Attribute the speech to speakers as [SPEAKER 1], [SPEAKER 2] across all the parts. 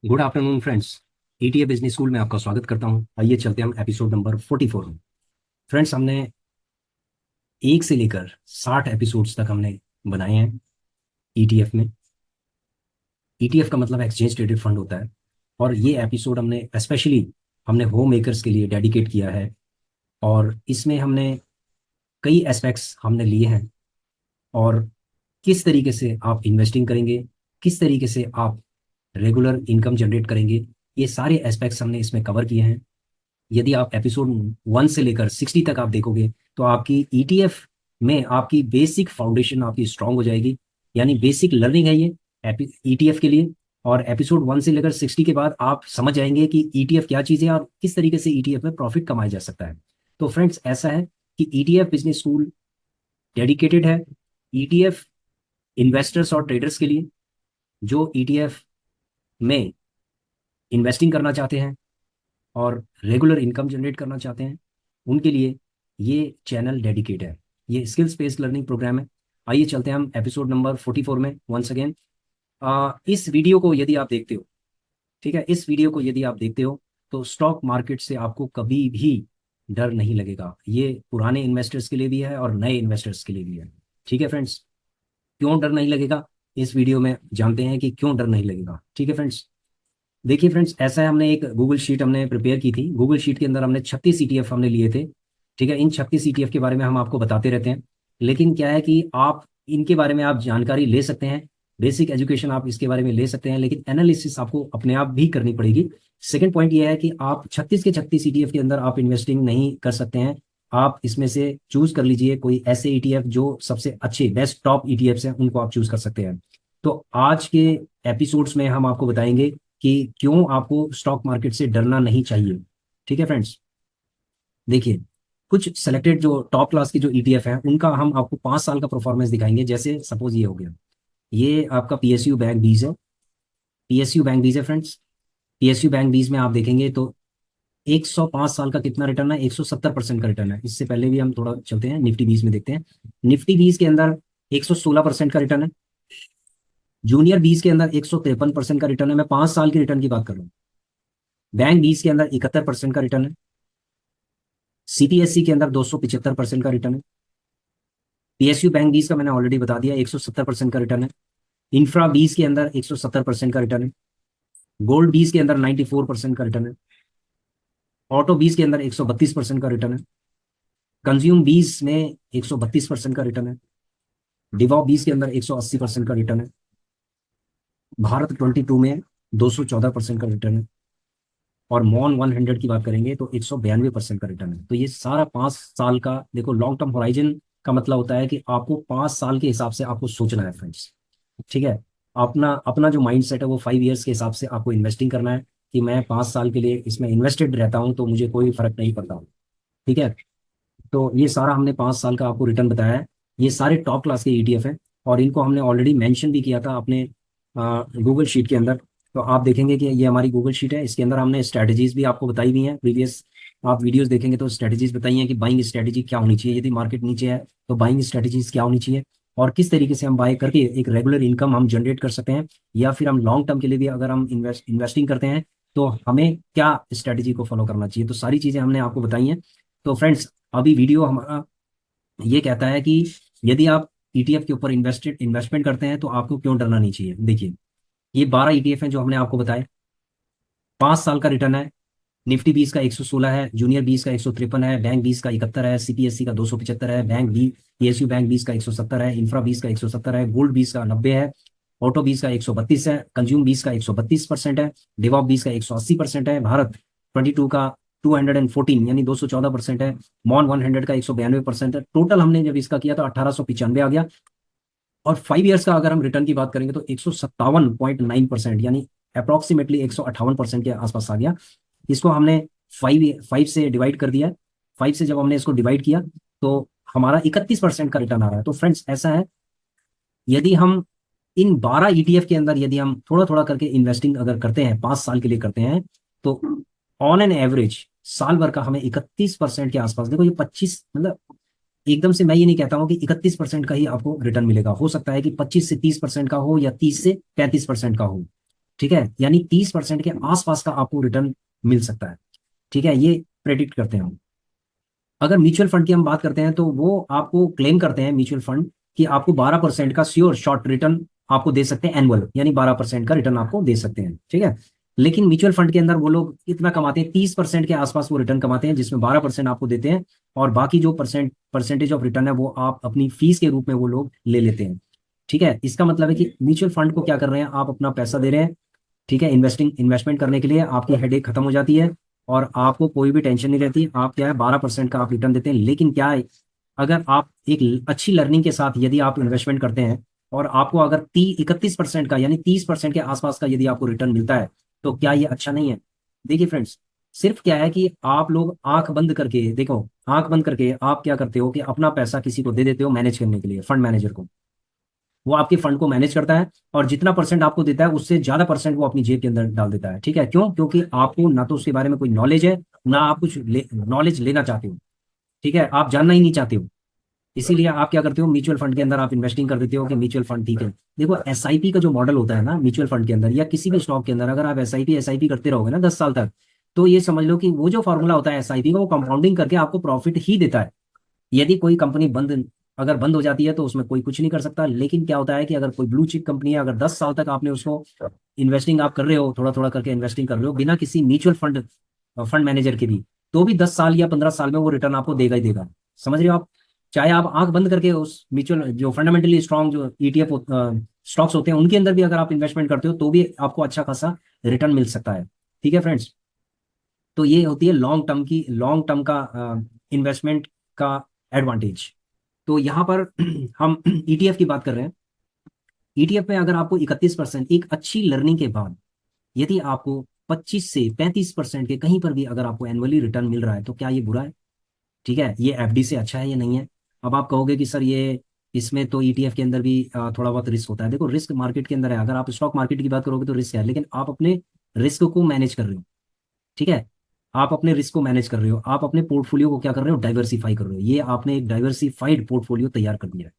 [SPEAKER 1] Good afternoon friends. ETA business school में आपका स्वागत करता हूं। आइए चलते हैं हम एपिसोड नंबर 44 में। फ्रेंड्स, हमने 1 से लेकर 60 एपिसोड्स तक हमने बनाए हैं ईटीएफ में। ईटीएफ का मतलब एक्सचेंज ट्रेडेड फंड होता है। और ये एपिसोड हमने होम मेकर्स के लिए डेडिकेट किया है। और इसमें हमने कई एस्पेक्ट्स हमने लिए हैं। और किस तरीके से आप इन्वेस्टिंग करेंगे, किस तरीके से आप रेगुलर इनकम जनरेट करेंगे, ये सारे एस्पेक्ट्स हमने इसमें कवर किए हैं। यदि आप एपिसोड 1 से लेकर 60 तक आप देखोगे तो आपकी ईटीएफ में आपकी बेसिक फाउंडेशन आपकी स्ट्रांग हो जाएगी। यानी बेसिक लर्निंग है ये ईटीएफ के लिए। और एपिसोड 1 से लेकर 60 के बाद आप समझ जाएंगे कि ईटीएफ क्या चीज़ है और किस तरीके से ईटीएफ में प्रॉफिट कमाया जा सकता है। तो फ्रेंड्स, ऐसा है कि ईटीएफ बिजनेस स्कूल डेडिकेटेड है ईटीएफ इन्वेस्टर्स और ट्रेडर्स के लिए, जो ईटीएफ में इन्वेस्टिंग करना चाहते हैं और रेगुलर इनकम जनरेट करना चाहते हैं। उनके लिए ये चैनल डेडिकेट है। ये स्किल्स बेस्ड लर्निंग प्रोग्राम है। आइए चलते हैं हम एपिसोड नंबर 44 में वंस अगेन। इस वीडियो को यदि आप देखते हो, ठीक है, इस वीडियो को यदि आप देखते हो तो स्टॉक मार्केट से आपको कभी भी डर नहीं लगेगा। ये पुराने इन्वेस्टर्स के लिए भी है और नए इन्वेस्टर्स के लिए भी है। ठीक है फ्रेंड्स, क्यों डर नहीं लगेगा इस वीडियो में जानते हैं कि क्यों डर नहीं लगेगा। ठीक है फ्रेंड्स, देखिए फ्रेंड्स, ऐसा है, हमने एक गूगल शीट हमने प्रिपेयर की थी। गूगल शीट के अंदर हमने 36 ईटीएफ हमने लिए थे। ठीक है, इन 36 ईटीएफ के बारे में हम आपको बताते रहते हैं। लेकिन क्या है कि आप इनके बारे में आप जानकारी ले सकते हैं, बेसिक एजुकेशन आप इसके बारे में ले सकते हैं, लेकिन एनालिसिस आपको अपने आप भी करनी पड़ेगी। सेकंड पॉइंट ये है कि आप 36 के 36 ईटीएफ के अंदर आप इन्वेस्टिंग नहीं कर सकते हैं। आप इसमें से चूज कर लीजिए कोई ऐसे ईटीएफ जो सबसे अच्छे बेस्ट टॉप ईटीएफ हैं, उनको आप चूज कर सकते हैं। तो आज के एपिसोड्स में हम आपको बताएंगे कि क्यों आपको स्टॉक मार्केट से डरना नहीं चाहिए। ठीक है फ्रेंड्स, देखिए, कुछ सेलेक्टेड जो टॉप क्लास की जो ईटीएफ है उनका हम आपको 5 साल का परफॉर्मेंस दिखाएंगे। जैसे सपोज ये हो गया, ये आपका पीएसयू बैंक बीज है। पीएसयू बैंक बीज है फ्रेंड्स। पीएसयू बैंक बीज में आप देखेंगे तो 105 साल का कितना रिटर्न है, 170% का रिटर्न है। इससे पहले भी हम थोड़ा चलते हैं निफ्टी बीज में देखते हैं। निफ्टी बीज के अंदर 116% का रिटर्न है। जूनियर बीज के अंदर 153% का रिटर्न है। मैं 5 साल के रिटर्न की बात कर रहा हूँ। बैंक बीज के अंदर 71% का रिटर्न है। सीपीएससी के अंदर 275% का रिटर्न है। पीएसयू बैंक बीस का मैंने ऑलरेडी बता दिया, 170% का रिटर्न है। इंफ्रा बीस के अंदर 170% का रिटर्न है। गोल्ड बीस के अंदर 94% का रिटर्न है। ऑटो बीस के अंदर 132% का रिटर्न है। कंज्यूम बीस में 132% का रिटर्न है। डिवॉप बीस के अंदर 180% का रिटर्न है। भारत 22 में 214% का रिटर्न है। और मॉन 100 की बात करेंगे तो 192% का रिटर्न है। तो ये सारा 5 साल का, देखो, लॉन्ग टर्म होराइजन का मतलब होता है कि आपको 5 साल के हिसाब से आपको सोचना है फ्रेंड्स। ठीक है, अपना अपना जो माइंड सेट है वो 5 इयर्स के हिसाब से आपको इन्वेस्टिंग करना है कि मैं 5 साल के लिए इसमें इन्वेस्टेड रहता हूँ तो मुझे कोई फर्क नहीं पड़ता। ठीक है, तो ये सारा हमने 5 साल का आपको रिटर्न बताया है। ये सारे टॉप क्लास के ईटीएफ हैं और इनको हमने ऑलरेडी मेंशन भी किया था अपने गूगल शीट के अंदर। तो आप देखेंगे कि ये हमारी गूगल शीट है, इसके अंदर हमने स्ट्रेटजीज भी आपको बताई हुई हैं। प्रीवियस आप वीडियोस देखेंगे तो स्ट्रेटजीज बताई हैं कि बाइंग स्ट्रेटजी क्या होनी चाहिए, यदि मार्केट नीचे है तो बाइंग स्ट्रेटजीज क्या होनी चाहिए, और किस तरीके से हम बाय करके एक रेगुलर इनकम हम जनरेट कर सकते हैं, या फिर हम लॉन्ग टर्म के लिए भी अगर हम इन्वेस्टिंग करते हैं तो हमें क्या स्ट्रेटजी को फॉलो करना चाहिए। तो सारी चीज़ें हमने आपको बताई हैं। तो फ्रेंड्स, अभी वीडियो हमारा ये कहता है कि यदि आप ईटीएफ के ऊपर इन्वेस्टमेंट करते हैं तो आपको क्यों डरना नहीं चाहिए। देखिए, ये 12 ईटीएफ हैं जो हमने आपको बताए। 5 साल का रिटर्न है। निफ्टी 20 का 116 है। जूनियर 20 का 153 है। बैंक 20 का 71 है। सीपीएससी का 275 है। बैंक बी पीएसयू बैंक 20 का 170 है। इंफ्रा 20 का 170 है। गोल्ड 20 का 90 है। ऑटो 20 का 132 है। कंज्यूम 20 का 132% है। डिवॉप 20 का 180% है। भारत 22 का 214 यानी 214% है। मॉन 100 का 192% है। टोटल हमने जब इसका किया तो 1895 आ गया। और 5 इयर्स का अगर हम रिटर्न की बात करेंगे तो 157.9% यानी अप्रोक्सीमेटली 158% के आसपास आ गया। इसको हमने फाइव फाइव से डिवाइड कर दिया। 5 से जब हमने इसको डिवाइड किया तो हमारा 31% का रिटर्न आ रहा है। तो फ्रेंड्स, ऐसा है, यदि हम इन 12 ईटीएफ के अंदर यदि हम थोड़ा थोड़ा करके इन्वेस्टिंग अगर करते हैं, 5 साल के लिए करते हैं, तो ऑन एन एवरेज साल भर का हमें 31% के आसपास, देखो ये 25 मतलब एकदम से मैं ये नहीं कहता हूँ कि 31% का ही आपको रिटर्न मिलेगा। हो सकता है कि 25 से 30% का हो या 30 से 35% का हो। ठीक है, यानी 30% के आसपास का आपको रिटर्न मिल सकता है। ठीक है, ये प्रेडिक्ट करते हैं हम। अगर म्यूचुअल फंड की हम बात करते हैं तो वो आपको क्लेम करते हैं म्यूचुअल फंड कि आपको 12% का श्योर शॉर्ट रिटर्न आपको दे सकते हैं एनुअल, यानी 12% का रिटर्न आपको दे सकते हैं। ठीक है, लेकिन म्यूचुअल फंड के अंदर वो लोग इतना कमाते हैं, 30% के आसपास वो रिटर्न कमाते हैं, जिसमें 12% आपको देते हैं, और बाकी जो परसेंटेज ऑफ रिटर्न है वो आप अपनी फीस के रूप में वो लोग ले लेते हैं। ठीक है, इसका मतलब है कि म्यूचुअल फंड को क्या कर रहे हैं, आप अपना पैसा दे रहे हैं। ठीक है, इन्वेस्टमेंट करने के लिए आपकी हेडेक खत्म हो जाती है, और आपको कोई भी टेंशन नहीं रहती। आप क्या है, 12% का आप रिटर्न देते हैं। लेकिन क्या है, अगर आप एक अच्छी लर्निंग के साथ यदि आप इन्वेस्टमेंट करते हैं, और आपको अगर 31% का यानी 30% के आसपास का यदि आपको रिटर्न मिलता है, तो क्या ये अच्छा नहीं है? देखिए फ्रेंड्स, सिर्फ क्या है कि आप लोग आंख बंद करके देखो, आंख बंद करके आप क्या करते हो कि अपना पैसा किसी को दे देते हो मैनेज करने के लिए, फंड मैनेजर को। वो आपके फंड को मैनेज करता है, और जितना परसेंट आपको देता है उससे ज्यादा परसेंट वो अपनी जेब के अंदर डाल देता है। ठीक है, क्यों? क्योंकि आपको ना तो उसके बारे में कोई नॉलेज है, ना आप कुछ नॉलेज लेना चाहते हो। ठीक है, आप जानना ही नहीं चाहते हो। इसीलिए आप क्या करते हो, म्यूचुअल फंड के अंदर आप इन्वेस्टिंग कर देते हो कि म्यूचुअल फंड ठीक है। देखो, एसआईपी का जो मॉडल होता है ना म्यूचुअल फंड के अंदर या किसी भी स्टॉक के अंदर, अगर आप एसआईपी करते रहोगे ना 10 साल तक, तो ये समझ लो कि वो जो फॉर्मूला होता है एसआईपी का, वो कंपाउंडिंग करके आपको प्रॉफिट ही देता है। यदि कोई कंपनी अगर बंद हो जाती है तो उसमें कोई कुछ नहीं कर सकता। लेकिन क्या होता है कि अगर कोई ब्लू चिप कंपनी है, अगर 10 साल तक आपने उसको इन्वेस्टिंग आप कर रहे हो, थोड़ा थोड़ा करके इन्वेस्टिंग कर रहे हो बिना किसी म्यूचुअल फंड फंड मैनेजर के भी, तो भी 10 साल या 15 साल में वो रिटर्न आपको देगा ही देगा। समझ रहे हो आप? चाहे आप आंख बंद करके उस म्यूचुअल जो फंडामेंटली स्ट्रांग जो ईटीएफ स्टॉक्स होते हैं उनके अंदर भी अगर आप इन्वेस्टमेंट करते हो, तो भी आपको अच्छा खासा रिटर्न मिल सकता है। ठीक है फ्रेंड्स, तो ये होती है लॉन्ग टर्म का इन्वेस्टमेंट का एडवांटेज। तो यहाँ पर हम ईटीएफ की बात कर रहे हैं। ईटीएफ में अगर आपको 31% एक अच्छी लर्निंग के बाद, यदि आपको 25 से 35% के कहीं पर भी अगर आपको एनुअली रिटर्न मिल रहा है, तो क्या ये बुरा है? ठीक है, ये एफडी से अच्छा है या नहीं है? अब आप कहोगे कि सर ये इसमें तो ईटीएफ के अंदर भी थोड़ा बहुत रिस्क होता है। देखो, रिस्क मार्केट के अंदर है, अगर आप स्टॉक मार्केट की बात करोगे तो रिस्क है, लेकिन आप अपने रिस्क को मैनेज कर रहे हो। ठीक है, आप अपने रिस्क को मैनेज कर रहे हो, आप अपने पोर्टफोलियो को क्या कर रहे हो, डाइवर्सिफाई कर रहे हो। ये आपने एक डाइवर्सिफाइड पोर्टफोलियो तैयार कर दिया है।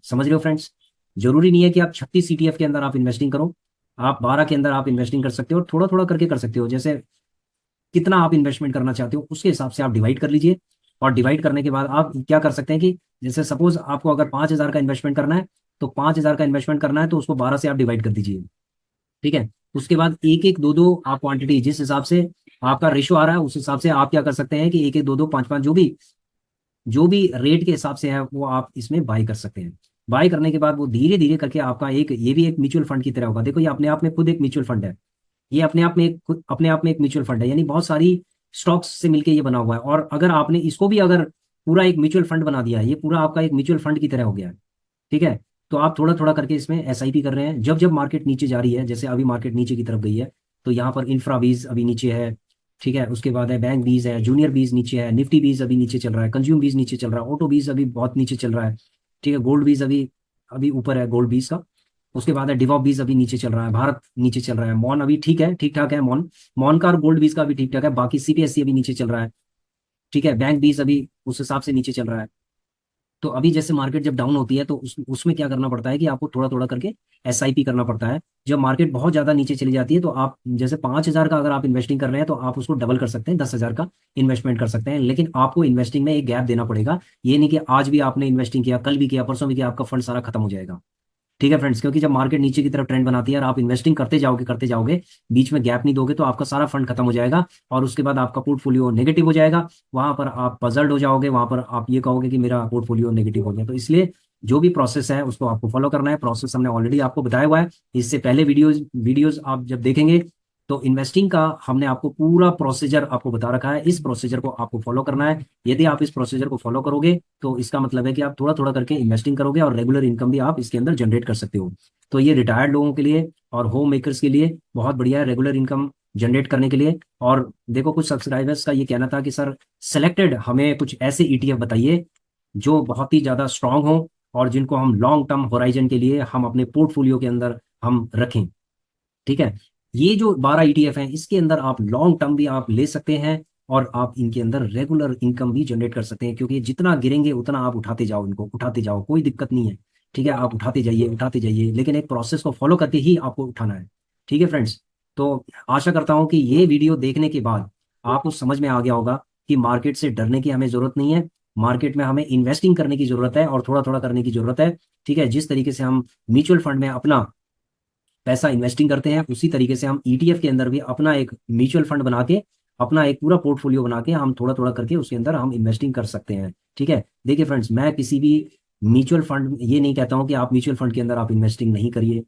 [SPEAKER 1] समझ रहे हो फ्रेंड्स? जरूरी नहीं है कि आप 36 ईटीएफ के अंदर आप इन्वेस्टिंग करो, आप 12 के अंदर आप इन्वेस्टिंग कर सकते हो, थोड़ा थोड़ा करके कर सकते हो। जैसे कितना आप इन्वेस्टमेंट करना चाहते हो उसके हिसाब से आप डिवाइड कर लीजिए, और डिवाइड करने के बाद आप क्या कर सकते हैं कि जैसे सपोज आपको अगर 5,000 का इन्वेस्टमेंट करना है, तो 5,000 का इन्वेस्टमेंट करना है तो उसको 12 से आप डिवाइड कर दीजिए। ठीक है, उसके बाद एक एक दो दो आप क्वांटिटी जिस हिसाब से आपका रेशो आ रहा है, उस हिसाब से आप क्या कर सकते हैं कि एक एक दो दो पांच पांच जो भी रेट के हिसाब से है वो आप इसमें बाई कर सकते हैं। बाई करने के बाद वो धीरे धीरे करके आपका एक ये भी एक म्यूचुअल फंड की तरह होगा। देखो, ये अपने आप में खुद एक म्यूचुअल फंड है। ये अपने आप में एक म्यूचुअल फंड है, यानी बहुत सारी स्टॉक्स से मिलके ये बना हुआ है। और अगर आपने इसको भी अगर पूरा एक म्यूचुअल फंड बना दिया है, ये पूरा आपका एक म्यूचुअल फंड की तरह हो गया है। ठीक है, तो आप थोड़ा थोड़ा करके इसमें एसआईपी कर रहे हैं। जब जब मार्केट नीचे जा रही है, जैसे अभी मार्केट नीचे की तरफ गई है, तो यहाँ पर इंफ्रा बीज अभी नीचे है। ठीक है, उसके बाद है बैंक बीज है, जूनियर बीज नीचे है, निफ्टी बीज अभी नीचे चल रहा है, कंज्यूम बीज नीचे चल रहा है, ऑटो बीज अभी बहुत नीचे चल रहा है। ठीक है, गोल्ड बीज अभी अभी ऊपर है गोल्ड बीज का। उसके बाद है डिवॉप बीज अभी नीचे चल रहा है, भारत नीचे चल रहा है, मॉन अभी ठीक है, ठीक ठाक है मॉन। मॉन का और गोल्ड बीज का भी ठीक ठाक है, बाकी सीपीएससी अभी नीचे चल रहा है। ठीक है, बैंक बीज अभी उस हिसाब से नीचे चल रहा है। तो अभी जैसे मार्केट जब डाउन होती है तो उसमें क्या करना पड़ता है कि आपको थोड़ा थोड़ा करके एसआईपी करना पड़ता है। जब मार्केट बहुत ज्यादा नीचे चली जाती है तो आप जैसे 5,000 का अगर आप इन्वेस्टिंग कर रहे हैं, तो आप उसको डबल कर सकते हैं, 10,000 का इन्वेस्टमेंट कर सकते हैं। लेकिन आपको इन्वेस्टिंग में एक गैप देना पड़ेगा। ये नहीं कि आज भी आपने इन्वेस्टिंग किया, कल भी किया, परसों भी किया, आपका फंड सारा खत्म हो जाएगा। ठीक है फ्रेंड्स, क्योंकि जब मार्केट नीचे की तरफ ट्रेंड बनाती है और आप इन्वेस्टिंग करते जाओगे, बीच में गैप नहीं दोगे, तो आपका सारा फंड खत्म हो जाएगा, और उसके बाद आपका पोर्टफोलियो नेगेटिव हो जाएगा। वहां पर आप पजल्ड हो जाओगे, वहां पर आप ये कहोगे कि मेरा पोर्टफोलियो नेगेटिव हो गया। तो इसलिए जो भी प्रोसेस है उसको आपको फॉलो करना है। प्रोसेस हमने ऑलरेडी आपको बताया हुआ है, इससे पहले वीडियोज आप जब देखेंगे तो इन्वेस्टिंग का हमने आपको पूरा प्रोसीजर आपको बता रखा है। इस प्रोसीजर को आपको फॉलो करना है। यदि आप इस प्रोसीजर को फॉलो करोगे तो इसका मतलब है कि आप थोड़ा थोड़ा करके इन्वेस्टिंग करोगे, और रेगुलर इनकम भी आप इसके अंदर जनरेट कर सकते हो। तो ये रिटायर्ड लोगों के लिए और होम मेकर्स के लिए बहुत बढ़िया है, रेगुलर इनकम जनरेट करने के लिए। और देखो, कुछ सब्सक्राइबर्स का ये कहना था कि सर सिलेक्टेड हमें कुछ ऐसे ईटीएफ बताइए जो बहुत ही ज़्यादा स्ट्रांग हो, और जिनको हम लॉन्ग टर्म होराइजन के लिए हम अपने पोर्टफोलियो के अंदर हम रखें। ठीक है, ये जो 12 ईटीएफ हैं, इसके अंदर आप लॉन्ग टर्म भी आप ले सकते हैं, और आप इनके अंदर रेगुलर इनकम भी जनरेट कर सकते हैं, क्योंकि जितना गिरेंगे उतना आप उठाते जाओ, इनको उठाते जाओ, कोई दिक्कत नहीं है। ठीक है, आप उठाते जाइए, लेकिन एक प्रोसेस को फॉलो करके ही आपको उठाना है। ठीक है फ्रेंड्स। तो आशा करता हूँ कि ये वीडियो देखने के बाद आपको समझ में आ गया होगा कि मार्केट से डरने की हमें जरूरत नहीं है। मार्केट में हमें इन्वेस्टिंग करने की जरूरत है और थोड़ा थोड़ा करने की जरूरत है। ठीक है, जिस तरीके से हम म्यूचुअल फंड में अपना पैसा इन्वेस्टिंग करते हैं, उसी तरीके से हम ईटीएफ के अंदर भी अपना एक म्यूचुअल फंड बना के, अपना एक पूरा पोर्टफोलियो बना के हम थोड़ा थोड़ा करके उसके अंदर हम इन्वेस्टिंग कर सकते हैं। ठीक है, देखिए फ्रेंड्स, मैं किसी भी म्यूचुअल फंड ये नहीं कहता हूँ कि आप म्यूचुअल फंड के अंदर आप इन्वेस्टिंग नहीं करिए,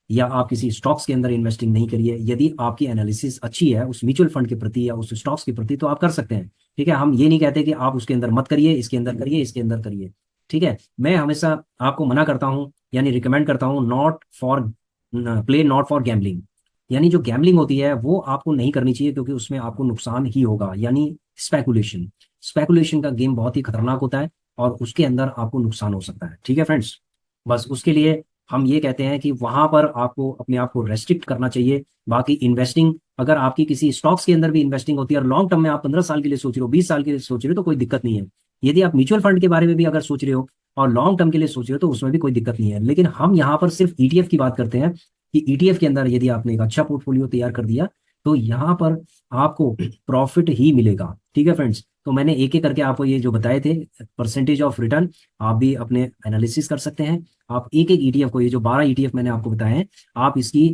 [SPEAKER 1] या आप किसी स्टॉक्स के अंदर इन्वेस्टिंग नहीं करिए। यदि आपकी एनालिसिस अच्छी है उस म्यूचुअल फंड के प्रति या उस स्टॉक्स के प्रति, तो आप कर सकते हैं। ठीक है, हम ये नहीं कहते कि आप उसके अंदर मत करिए, इसके अंदर करिए, इसके अंदर करिए। ठीक है, मैं हमेशा आपको मना करता हूँ, यानी रिकमेंड करता हूँ, not for play not for gambling. यानी जो गैम्बलिंग होती है वो आपको नहीं करनी चाहिए, क्योंकि उसमें आपको नुकसान ही होगा। यानी स्पेकुलेशन, स्पेकुलेशन का गेम बहुत ही खतरनाक होता है और उसके अंदर आपको नुकसान हो सकता है। ठीक है फ्रेंड्स, बस उसके लिए हम ये कहते हैं कि वहां पर आपको अपने आप को रेस्ट्रिक्ट करना चाहिए। बाकी इन्वेस्टिंग, अगर आपकी किसी स्टॉक्स के अंदर भी इन्वेस्टिंग होती है और लॉन्ग टर्म में आप 15 साल के लिए सोच रहे हो, 20 साल के लिए सोच रहे हो, तो कोई दिक्कत नहीं है। यदि आप म्यूचुअल फंड के बारे में भी अगर सोच रहे हो और लॉन्ग टर्म के लिए सोच रहे हो, तो उसमें भी कोई दिक्कत नहीं है। लेकिन हम यहाँ पर सिर्फ ईटीएफ की बात करते हैं कि ईटीएफ के अंदर यदि आपने एक अच्छा पोर्टफोलियो तैयार कर दिया, तो यहाँ पर आपको प्रॉफिट ही मिलेगा। ठीक है फ्रेंड्स, तो मैंने एक एक करके आपको ये जो बताए थे परसेंटेज ऑफ रिटर्न, आप भी अपने एनालिसिस कर सकते हैं। आप एक एक ईटीएफ को, ये जो 12 ईटीएफ मैंने आपको बताए हैं, आप इसकी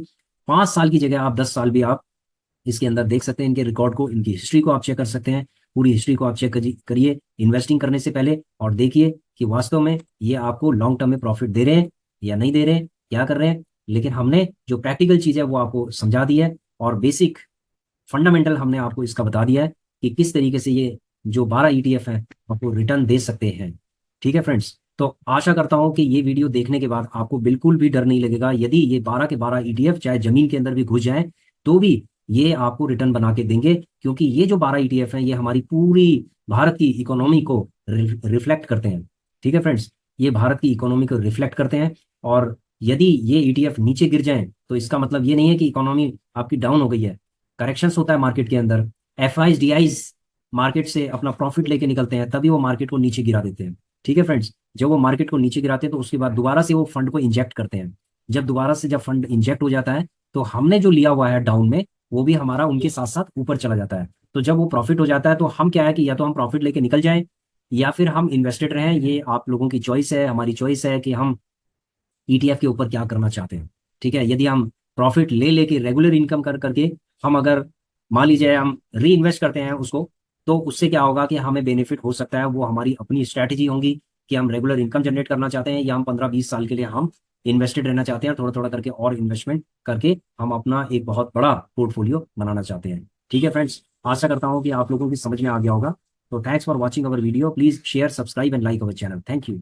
[SPEAKER 1] 5 साल की जगह आप 10 साल भी आप इसके अंदर देख सकते हैं। इनके रिकॉर्ड को, इनकी हिस्ट्री को आप चेक कर सकते हैं। पूरी हिस्ट्री को आप चेक करिए इन्वेस्टिंग करने से पहले, और देखिए कि वास्तव में ये आपको लॉन्ग टर्म में प्रॉफिट दे रहे हैं या नहीं दे रहे हैं, क्या कर रहे हैं। लेकिन हमने जो प्रैक्टिकल चीज़ है वो आपको समझा दी है, और बेसिक फंडामेंटल हमने आपको इसका बता दिया है कि किस तरीके से ये जो 12 ईटीएफ है आपको रिटर्न दे सकते हैं। ठीक है फ्रेंड्स, तो आशा करता हूं कि ये वीडियो देखने के बाद आपको बिल्कुल भी डर नहीं लगेगा। यदि ये 12 के 12 ईटीएफ चाहे जमीन के अंदर भी घुस जाए, तो भी ये आपको रिटर्न बना के देंगे, क्योंकि ये जो 12 ईटीएफ हैं ये हमारी पूरी भारत की इकोनॉमी को रिफ्लेक्ट करते हैं। ठीक है फ्रेंड्स, ये भारत की इकोनॉमी को रिफ्लेक्ट करते हैं। और यदि ये ईटीएफ नीचे गिर जाएं, तो इसका मतलब ये नहीं है कि इकोनॉमी आपकी डाउन हो गई है। करेक्शंस होता है मार्केट के अंदर, एफआईज डीआईज मार्केट से अपना प्रॉफिट लेके निकलते हैं, तभी वो मार्केट को नीचे गिरा देते हैं। ठीक है फ्रेंड्स, जब वो मार्केट को नीचे गिराते हैं तो उसके बाद दोबारा से वो फंड को इंजेक्ट करते हैं। जब दोबारा से जब फंड इंजेक्ट हो जाता है, तो हमने जो लिया हुआ है डाउन में, वो भी हमारा उनके साथ साथ ऊपर चला जाता है। तो जब वो प्रॉफिट हो जाता है, तो हम क्या है कि या तो हम प्रॉफिट लेके निकल जाएं, या फिर हम इन्वेस्टेड रहें। ये आप लोगों की चॉइस है, हमारी चॉइस है कि हम ईटीएफ के ऊपर क्या करना चाहते हैं। ठीक है, यदि हम प्रॉफिट ले लेके रेगुलर इनकम कर करके हम अगर मान लीजिए हम री इन्वेस्ट करते हैं उसको, तो उससे क्या होगा कि हमें बेनिफिट हो सकता है। वो हमारी अपनी स्ट्रैटेजी होगी कि हम रेगुलर इनकम जनरेट करना चाहते हैं, या हम 15-20 साल के लिए हम इन्वेस्टेड रहना चाहते हैं, थोड़ा थोड़ा करके और इन्वेस्टमेंट करके हम अपना एक बहुत बड़ा पोर्टफोलियो बनाना चाहते हैं। ठीक है फ्रेंड्स, आशा करता हूँ कि आप लोगों की समझ में आ गया होगा। तो thanks for watching our video, please share, subscribe and like our channel. Thank you.